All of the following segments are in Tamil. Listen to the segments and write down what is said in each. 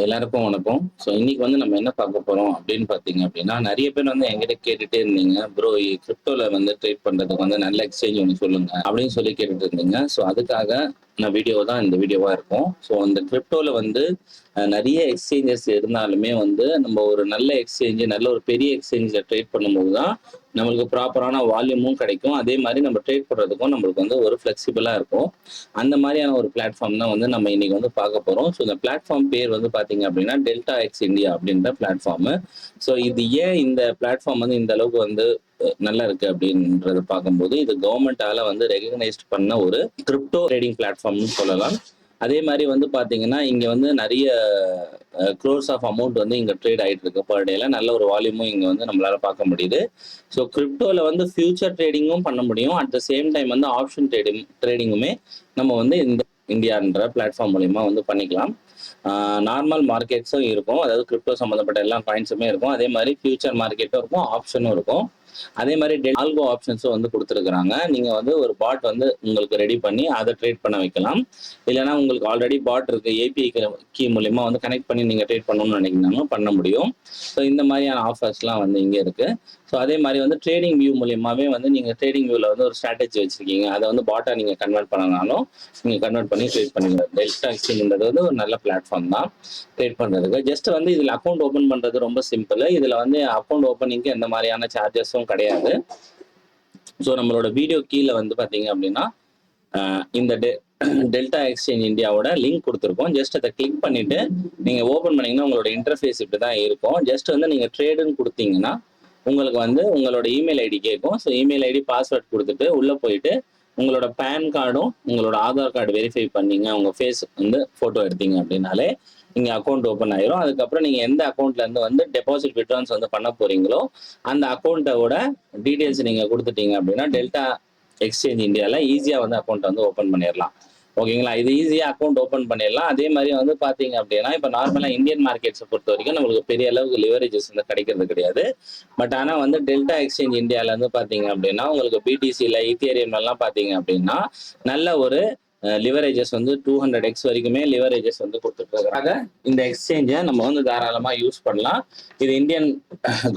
எல்லாருக்கும் வணக்கம். ஸோ இன்னைக்கு வந்து நம்ம என்ன பார்க்க போறோம் அப்படின்னு பார்த்தீங்க அப்படின்னா, நிறைய பேர் வந்து என்கிட்ட கேட்டுட்டே இருந்தீங்க. ப்ரோ கிரிப்டோல வந்து ட்ரேட் பண்றதுக்கு வந்து நல்ல எக்ஸ்சேஞ்ச் ஒன்று சொல்லுங்க அப்படின்னு சொல்லி கேட்டுட்டு இருந்தீங்க. ஸோ அதுக்காக நான் வீடியோ தான் இந்த வீடியோவா இருக்கும். ஸோ அந்த கிரிப்டோல வந்து நிறைய எக்ஸ்சேஞ்சஸ் இருந்தாலுமே வந்து நம்ம ஒரு நல்ல எக்ஸ்சேஞ்சு, நல்ல ஒரு பெரிய எக்ஸ்சேஞ்சில் ட்ரேட் பண்ணும்போது தான் நம்மளுக்கு ப்ராப்பரான வால்யூமும் கிடைக்கும். அதே மாதிரி நம்ம ட்ரேட் பண்ணுறதுக்கும் நம்மளுக்கு வந்து ஒரு ஃப்ளெக்சிபிளாக இருக்கும். அந்த மாதிரியான ஒரு பிளாட்ஃபார்ம் தான் வந்து நம்ம இன்னைக்கு வந்து பார்க்க போகிறோம். ஸோ இந்த பிளாட்ஃபார்ம் பேர் வந்து பார்த்தீங்க அப்படின்னா டெல்டா எக்ஸ் இந்தியா அப்படின்ற பிளாட்ஃபார்மு. ஸோ இது ஏன் இந்த பிளாட்ஃபார்ம் வந்து இந்த அளவுக்கு வந்து நல்லா இருக்கு அப்படின்றத பார்க்கும்போது, இது கவர்மெண்டால வந்து ரெகக்னைஸ்ட் பண்ண ஒரு கிரிப்டோ ட்ரேடிங் பிளாட்ஃபார்ம்னு சொல்லலாம். அதே மாதிரி வந்து பார்த்தீங்கன்னா இங்க வந்து நிறைய க்ரோர்ஸ் ஆஃப் அமௌண்ட் வந்து இங்க ட்ரேட் ஆகிட்டு இருக்கு பர் டேல. நல்ல ஒரு வால்யூமும் இங்க வந்து நம்மளால பார்க்க முடியுது. ஸோ கிரிப்டோல வந்து ஃபியூச்சர் ட்ரேடிங்கும் பண்ண முடியும். அட் த சேம் டைம் வந்து ஆப்ஷன் ட்ரேடிங்குமே நம்ம வந்து இந்த இந்தியான்ற பிளாட்ஃபார்ம் மூலியமா வந்து பண்ணிக்கலாம். நார்மல் மார்க்கெட்ஸும் இருக்கும், அதாவது கிரிப்டோ சம்மந்தப்பட்ட எல்லா காயின்ஸுமே இருக்கும். அதே மாதிரி ஃபியூச்சர் மார்க்கெட்டும் இருக்கும், ஆப்ஷனும் இருக்கும். அதே மாதிரி ஆல்கோ ஆப்ஷன்ஸும் வந்து கொடுத்துருக்குறாங்க. நீங்க வந்து ஒரு பாட் வந்து உங்களுக்கு ரெடி பண்ணி அதை ட்ரேட் பண்ண வைக்கலாம். இல்லைன்னா உங்களுக்கு ஆல்ரெடி பாட் இருக்கு, ஏபிஐ கீ மூலியமா வந்து கனெக்ட் பண்ணி நீங்க ட்ரேட் பண்ணணும்னு நினைக்கிறீங்கன்னாலும் பண்ண முடியும். ஸோ இந்த மாதிரியான ஆஃபர்ஸ்லாம் வந்து இங்கே இருக்கு. ஸோ அதே மாதிரி வந்து ட்ரேடிங் வியூ மூலியமாவே வந்து நீங்க ட்ரேடிங் வியூல வந்து ஒரு ஸ்ட்ராட்டஜி வச்சிருக்கீங்க, அதை வந்து பாட்டா நீங்க கன்வெர்ட் பண்ணனாலும் நீங்க கன்வெர்ட் பண்ணி ட்ரேட் பண்ணுங்க. டெல்டா எக்ஸ்சேஞ்ச்ன்றது வந்து ஒரு நல்ல பிளாட்ஃபார்ம் தான் ட்ரேட் பண்றதுக்கு. ஜஸ்ட் வந்து இதுல அக்கௌண்ட் ஓபன் பண்றது ரொம்ப சிம்பிள். இதுல வந்து அக்கௌண்ட் ஓப்பனிங்க்கு எந்த மாதிரியான சார்ஜஸும் கிடையாது. ஸோ நம்மளோட வீடியோ கீழே வந்து பாத்தீங்க அப்படின்னா இந்த டெல்டா எக்ஸ்சேஞ்ச் இந்தியாவோட லிங்க் கொடுத்துருக்கோம். ஜஸ்ட் அதை கிளிக் பண்ணிட்டு நீங்க ஓபன் பண்ணீங்கன்னா உங்களோட இன்டர்ஃபேஸ் இப்படி தான் இருக்கும். ஜஸ்ட் வந்து நீங்க ட்ரேடுன்னு கொடுத்தீங்கன்னா உங்களுக்கு வந்து உங்களோட இமெயில் ஐடி கேட்கும். ஸோ இமெயில் ஐடி பாஸ்வேர்ட் கொடுத்துட்டு உள்ள போயிட்டு உங்களோட பேன் கார்டும் உங்களோட ஆதார் கார்டு வெரிஃபை பண்ணீங்க, உங்க ஃபேஸ் வந்து போட்டோ எடுத்தீங்க அப்படின்னாலே இங்க அக்கௌண்ட் ஓப்பன் ஆயிரும். அதுக்கப்புறம் நீங்க எந்த அக்கௌண்ட்ல இருந்து வந்து டெபாசிட் விட்ரான்ஸ் வந்து பண்ண போறீங்களோ அந்த அக்கௌண்ட்டோட டீடைல்ஸ் நீங்க கொடுத்துட்டீங்க அப்படின்னா டெல்டா எக்ஸ்சேஞ்ச் இந்தியாவில் ஈஸியாக வந்து அக்கௌண்ட் வந்து ஓப்பன் பண்ணிடலாம். ஓகேங்களா, இது ஈஸியாக அக்கௌண்ட் ஓப்பன் பண்ணிடலாம். அதே மாதிரி வந்து பார்த்தீங்க அப்படின்னா இப்போ நார்மலாக இந்தியன் மார்க்கெட்ஸை பொறுத்த வரைக்கும் நம்மளுக்கு பெரிய அளவுக்கு லிவரேஜஸ் வந்து கிடைக்கிறது கிடையாது. பட் ஆனால் வந்து டெல்டா எக்ஸ்சேஞ்ச் இந்தியாவில் வந்து பார்த்தீங்க அப்படின்னா உங்களுக்கு பிடிசியில் ஈத்தேரியம்லாம் பார்த்தீங்க அப்படின்னா நல்ல ஒரு லிவரேஜஸ் வந்து 200x வரைக்குமே லிவரேஜஸ் வந்து கொடுத்துட்டு இந்த எக்ஸ்சேஞ்சை நம்ம வந்து தாராளமா யூஸ் பண்ணலாம். இது இந்தியன்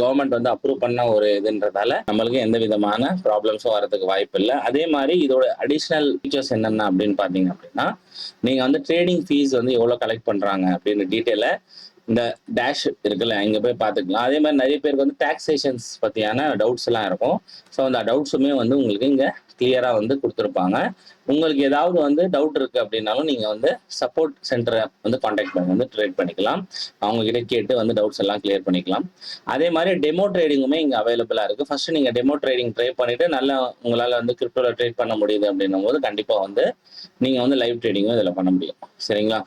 கவர்மெண்ட் வந்து அப்ரூவ் பண்ண ஒரு இதுன்றதால நம்மளுக்கு எந்த விதமான ப்ராப்ளம்ஸும் வரதுக்கு வாய்ப்பு இல்லை. அதே மாதிரி இதோட அடிஷ்னல் ஃபீச்சர்ஸ் என்னென்ன அப்படின்னு பார்த்தீங்க அப்படின்னா நீங்க வந்து ட்ரேடிங் ஃபீஸ் வந்து எவ்வளோ கலெக்ட் பண்றாங்க அப்படின்னு டீட்டெயிலை இந்த டேஷ் இருக்குல்ல இங்க போய் பார்த்துக்கலாம். அதே மாதிரி நிறைய பேருக்கு வந்து டாக்ஸேஷன்ஸ் பத்தியான டவுட்ஸ் எல்லாம் இருக்கும். ஸோ அந்த டவுட்ஸுமே வந்து உங்களுக்கு இங்க கிளியரா வந்து கொடுத்துருப்பாங்க. உங்களுக்கு ஏதாவது வந்து டவுட் இருக்கு அப்படின்னாலும் நீங்க வந்து சப்போர்ட் சென்டரை வந்து கான்டாக்ட் பண்ணி வந்து ட்ரேட் பண்ணிக்கலாம். அவங்க கிட்ட கேட்டு வந்து டவுட்ஸ் எல்லாம் கிளியர் பண்ணிக்கலாம். அதே மாதிரி டெமோ ட்ரேடிங்குமே இங்க அவைலபிளா இருக்கு. ஃபர்ஸ்ட் நீங்க டெமோ ட்ரேடிங் ட்ரை பண்ணிட்டு நல்லா உங்களால வந்து கிரிப்டோல ட்ரேட் பண்ண முடியுது அப்படின்னும் போது கண்டிப்பா வந்து நீங்க வந்து லைவ் ட்ரேடிங்கும் இதில் பண்ண முடியும். சரிங்களா,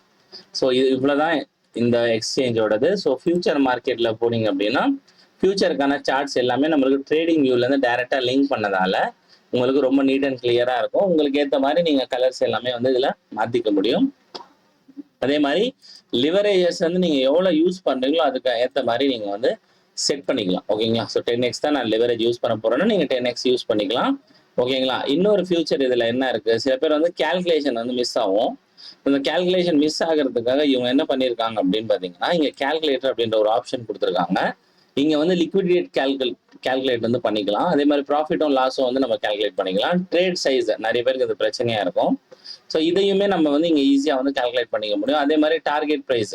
ஸோ இது இவ்வளவுதான் இந்த எக்ஸ்சேஞ்சோடது. ஸோ ஃபியூச்சர் மார்க்கெட்ல போனீங்க அப்படின்னா ஃபியூச்சருக்கான சார்ட்ஸ் எல்லாமே நம்மளுக்கு ட்ரேடிங் வியூல இருந்து டைரக்டா லிங்க் பண்ணதால உங்களுக்கு ரொம்ப நீட் அண்ட் கிளியரா இருக்கும். உங்களுக்கு ஏற்ற மாதிரி நீங்க கலர்ஸ் எல்லாமே வந்து இதுல மாத்திக்க முடியும். அதே மாதிரி லிவரேஜஸ் வந்து நீங்க எவ்வளவு யூஸ் பண்றீங்களோ அதுக்கு ஏற்ற மாதிரி நீங்க வந்து செட் பண்ணிக்கலாம். ஓகேங்களா, ஸோ 10x தான் நான் லிவரேஜ் யூஸ் பண்ண போறேன்னா நீங்க 10x யூஸ் பண்ணிக்கலாம். ஓகேங்களா, இன்னொரு ஃபியூச்சர் இதுல என்ன இருக்கு, சில பேர் வந்து கேல்குலேஷன் வந்து மிஸ் ஆகும். இந்த கேல்குலேஷன் மிஸ் ஆகிறதுக்காக இவங்க என்ன பண்ணியிருக்காங்க அப்படின்னு பாத்தீங்கன்னா இங்க கேல்குலேட்டர் அப்படின்ற ஒரு ஆப்ஷன் கொடுத்துருக்காங்க. இங்க வந்து லிக்விடேட் கேல்குலேட் வந்து பண்ணிக்கலாம். அதே மாதிரி ப்ராஃபிட்டும் லாஸும் வந்து நம்ம கேல்குலேட் பண்ணிக்கலாம். ட்ரேட் சைஸ் நிறைய பேருக்கு இது பிரச்சனையா இருக்கும். ஸோ இதையுமே நம்ம வந்து இங்க ஈஸியா வந்து கேல்குலேட் பண்ணிக்க முடியும். அதே மாதிரி டார்கெட் ப்ரைஸ்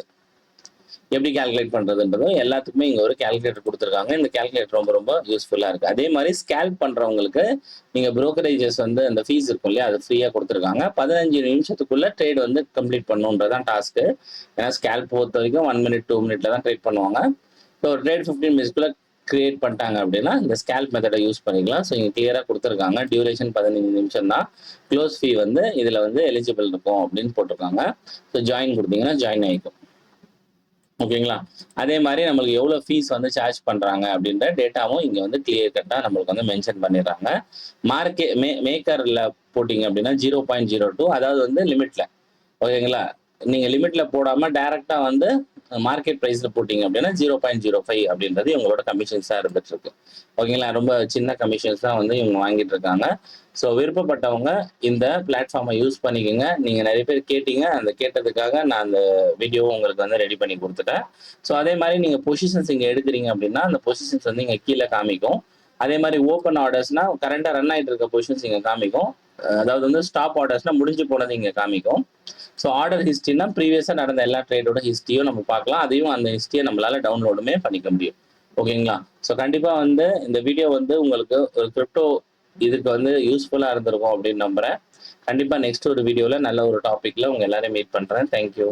எப்படி கேல்குலேட் பண்றதுன்றதும் எல்லாத்துக்குமே இங்க ஒரு கேல்குலேட்டர் கொடுத்துருக்காங்க. இந்த கேல்குலேட்டர் ரொம்ப ரொம்ப யூஸ்ஃபுல்லா இருக்கு. அதே மாதிரி ஸ்கேல்ப் பண்றவங்களுக்கு நீங்க புரோக்கரேஜஸ் வந்து அந்த ஃபீஸ் இருக்கும் இல்லையா அது ஃப்ரீயா கொடுத்துருக்காங்க. 15 நிமிஷத்துக்குள்ள ட்ரேட் வந்து கம்ப்ளீட் பண்ணுன்றதான் டாஸ்க்கு. ஏன்னா ஸ்கேல்ப் பொறுத்த வரைக்கும் 1 மினிட் 2 மினிட்ல தான் ட்ரேட் பண்ணுவாங்க. ஸோ ட்ரேட் 15 மினிட்ஸ்க்குள்ள கிரியேட் பண்ணிட்டாங்க அப்படின்னா இந்த ஸ்கேல்ப் மெத்தடை யூஸ் பண்ணிக்கலாம். ஸோ இங்க கிளியரா கொடுத்துருக்காங்க. டியூரேஷன் 15 நிமிஷம் தான். க்ளோஸ் ஃபீ வந்து இதுல வந்து எலிஜிபிள் இருக்கும் அப்படின்னு போட்டிருக்காங்க. ஸோ ஜாயின் கொடுத்தீங்கன்னா ஜாயின் ஆகிக்கும். ஓகேங்களா, அதே மாதிரி நம்மளுக்கு எவ்வளவு ஃபீஸ் வந்து சார்ஜ் பண்றாங்க அப்படின்ற டேட்டாவும் இங்க வந்து கிளியர் கட்டா நம்மளுக்கு வந்து மென்ஷன் பண்ணிடுறாங்க. மேக்கர்ல போட்டீங்க அப்படின்னா 0.02, அதாவது வந்து லிமிட்ல. ஓகேங்களா, நீங்க லிமிட்ல போடாம டைரக்டா வந்து மார்க்கெட் ப்ரைஸில் போட்டிங்க அப்படின்னா 0.05 அப்படின்றது இவங்களோட கமிஷன்ஸாக இருந்துட்டு இருக்கு. ஓகேங்களா, ரொம்ப சின்ன கமிஷன்ஸ் தான் வந்து இவங்க வாங்கிட்டு இருக்காங்க. ஸோ விருப்பப்பட்டவங்க இந்த பிளாட்ஃபார்மை யூஸ் பண்ணிக்கோங்க. நீங்கள் நிறைய பேர் கேட்டீங்க, அந்த கேட்டதுக்காக நான் அந்த வீடியோவை உங்களுக்கு வந்து ரெடி பண்ணி கொடுத்துட்டேன். ஸோ அதே மாதிரி நீங்கள் பொசிஷன்ஸ் இங்கே எடுக்கிறீங்க அப்படின்னா அந்த பொசிஷன்ஸ் வந்து இங்கே கீழே காமிக்கும். அதே மாதிரி ஓப்பன் ஆர்டர்ஸ்னா கரண்டாக ரன் ஆகிட்டு இருக்க பொசிஷன்ஸ் இங்கே காமிக்கும். அதாவது வந்து ஸ்டாப் ஆர்டர்ஸ்னா முடிஞ்சு போனது இங்கே காமிக்கும். ஸோ ஆர்டர் ஹிஸ்ட்ரினா ப்ரீவியஸாக நடந்த எல்லா ட்ரேடோட ஹிஸ்ட்ரியும் நம்ம பார்க்கலாம். அதையும் அந்த ஹிஸ்ட்ரியை நம்மளால டவுன்லோடுமே பண்ணிக்க முடியும். ஓகேங்களா, ஸோ கண்டிப்பாக வந்து இந்த வீடியோ வந்து உங்களுக்கு ஒரு கிரிப்டோ இதுக்கு வந்து யூஸ்ஃபுல்லாக இருந்திருக்கும் அப்படின்னு நம்புறேன். கண்டிப்பாக நெக்ஸ்ட் ஒரு வீடியோவில் நல்ல ஒரு டாப்பிக்கில் உங்கள் எல்லாரையும் மீட் பண்ணுறேன். தேங்க்யூ.